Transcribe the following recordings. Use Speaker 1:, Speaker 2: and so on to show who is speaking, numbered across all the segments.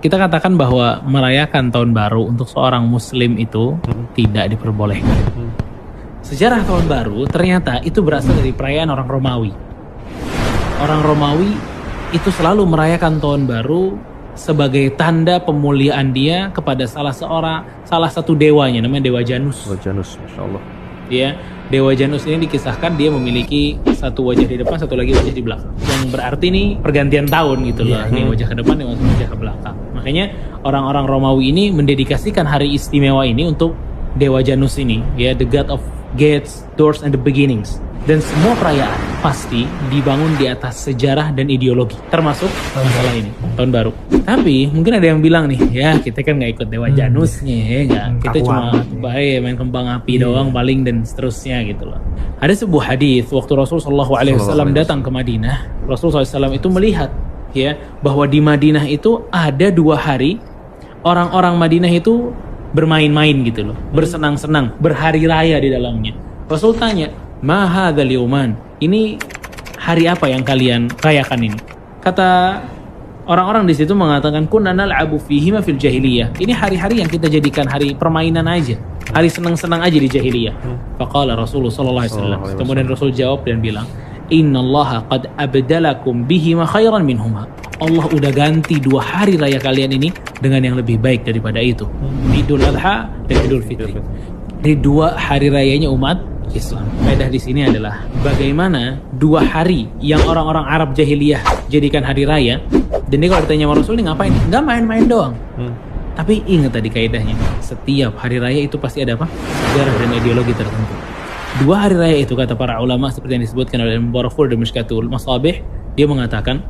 Speaker 1: kita katakan bahwa merayakan tahun baru untuk seorang muslim itu tidak diperbolehkan. Sejarah tahun baru ternyata itu berasal dari perayaan orang Romawi. Orang Romawi itu selalu merayakan tahun baru sebagai tanda pemuliaan dia kepada salah satu dewanya, namanya Dewa Janus.
Speaker 2: Dewa Janus, Masya Allah.
Speaker 1: Ya, Dewa Janus ini dikisahkan dia memiliki satu wajah di depan, satu lagi wajah di belakang. Yang berarti ini pergantian tahun gitu loh. Ini wajah ke depan, ini wajah ke belakang. Makanya orang-orang Romawi ini mendedikasikan hari istimewa ini untuk Dewa Janus ini, ya, the God of Gates, Doors, and the Beginnings. Dan semua perayaan pasti dibangun di atas sejarah dan ideologi, termasuk masalah ini, tahun baru. Tapi mungkin ada yang bilang nih, ya kita kan nggak ikut Dewa Janusnya, ya nggak. Kita cuma main kembang api doang paling dan seterusnya gitu loh. Ada sebuah hadis waktu Rasulullah SAW datang ke Madinah, Rasulullah SAW itu melihat ya bahwa di Madinah itu ada 2 hari orang-orang Madinah itu bermain-main gitu loh, bersenang-senang, berhari raya di dalamnya. Rasul tanya, "Ma hadzal yauman?" Ini hari apa yang kalian rayakan ini? Kata orang-orang di situ mengatakan, "Kunna nal'abu fihi ma fil jahiliyah." Ini hari-hari yang kita jadikan hari permainan aja, hari senang-senang aja di jahiliyah. Faqala Rasulullah sallallahu alaihi wasallam. Kemudian Rasul jawab dan bilang, "Innallaha qad abdalakum bihi ma khairan minhuma." Allah udah ganti 2 hari raya kalian ini dengan yang lebih baik daripada itu. Idul Adha dan Idul Fitri. Di 2 hari rayanya umat Islam. Faedah di sini adalah bagaimana 2 hari yang orang-orang Arab jahiliyah jadikan hari raya. Dan dia kalau ditanya sama Rasul, ini ngapain? Nggak main-main doang. Tapi ingat tadi kaidahnya, setiap hari raya itu pasti ada apa? Sejarah dan ideologi tertentu. 2 hari raya itu kata para ulama seperti yang disebutkan oleh Mubarakfur dan Mishkatul Masabih, dia mengatakan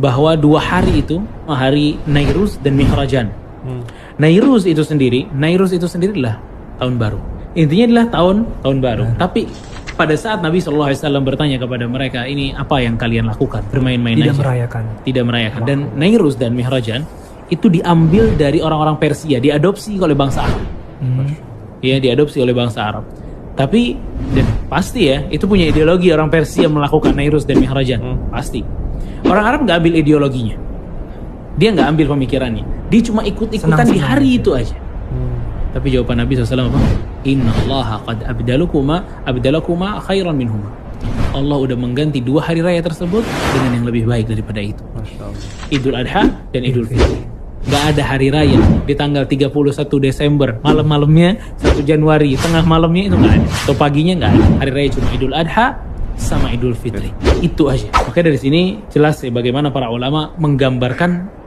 Speaker 1: bahwa 2 hari itu hari Nairuz dan Mihrajan. Nairuz itu sendiri adalah tahun baru. Intinya adalah tahun baru. Tapi pada saat Nabi SAW bertanya kepada mereka, ini apa yang kalian lakukan? Bermain-main aja. Tidak merayakan. Dan Nairuz dan Mihrajan itu diambil dari orang-orang Persia, diadopsi oleh bangsa Arab. Ya, diadopsi oleh bangsa Arab. Tapi dan pasti ya, itu punya ideologi orang Persia melakukan Nairuz dan Mihrajan. Pasti. Orang Arab nggak ambil ideologinya. Dia nggak ambil pemikirannya. Dia cuma ikut-ikutan di hari itu aja. Tapi jawaban Nabi SAW apa? Innallaha qad abdalakuma khairan minhuma. Allah udah mengganti 2 hari raya tersebut dengan yang lebih baik daripada itu. Idul Adha dan Idul Fitri. Gak ada hari raya di tanggal 31 Desember, malam-malamnya 1 Januari, tengah malamnya itu gak ada. Atau paginya gak ada. Hari raya cuma Idul Adha sama Idul Fitri. Itu aja. Oke, dari sini jelas ya bagaimana para ulama menggambarkan